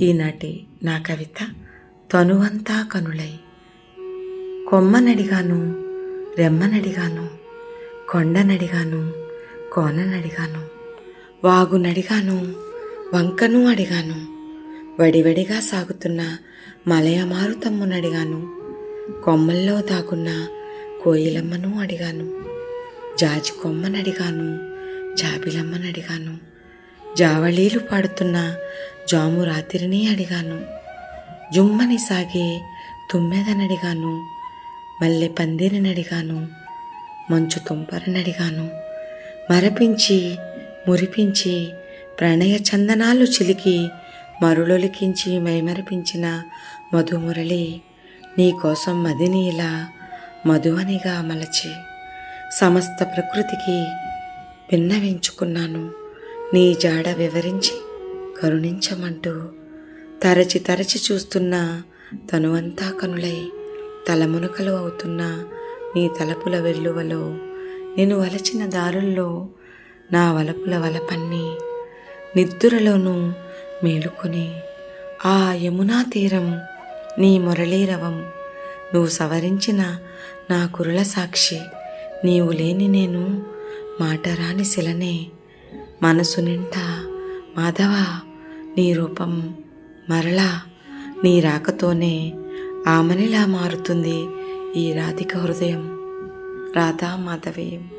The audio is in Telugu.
ఈనాటి నా కవిత తనువంతా కనులై. కొమ్మనడిగాను, రెమ్మనడిగాను, కొండనడిగాను, కోననడిగాను, వాగునడిగాను, వంకను అడిగాను, వడివడిగా సాగుతున్న మలయమారుతమ్మునడిగాను, కొమ్మల్లో దాగున్న కోయిలమ్మను అడిగాను, జాజి కొమ్మనడిగాను, జాబిలమ్మనడిగాను, జావళీలు పాడుతున్న జాము రాత్రిని అడిగాను, జుమ్మని సాగే తుమ్మెదనడిగాను, మల్లె పందిరినడిగాను, మంచు తుంపరనడిగాను, మరపించి మురిపించి ప్రణయ చందనాలు చిలికి మరులొలికించి మైమరపించిన మధుమురళి నీకోసం మదిని ఇలా మధువనిగా మలచి సమస్త ప్రకృతికి విన్నవించుకున్నాను. నీ జాడ వివరించి కరుణించమంటూ తరచి తరచి చూస్తున్న తనువంతా కనులై తలమునకలు అవుతున్న నీ తలపుల వెల్లువలో నేను వలచిన దారుల్లో నా వలపుల వలపన్ని నిద్దురలోనూ మేలుకొని ఆ యమునా తీరం నీ మురళీరవం నువ్వు సవరించిన నా కురుల సాక్షి నీవు లేని నేను మాటరాని శిలనే మనసు నిండా మాధవ నీ రూపం మరలా నీ రాకతోనే ఆమనిలా మారుతుంది ఈ రాధిక హృదయం. రాధా మాధవేయం.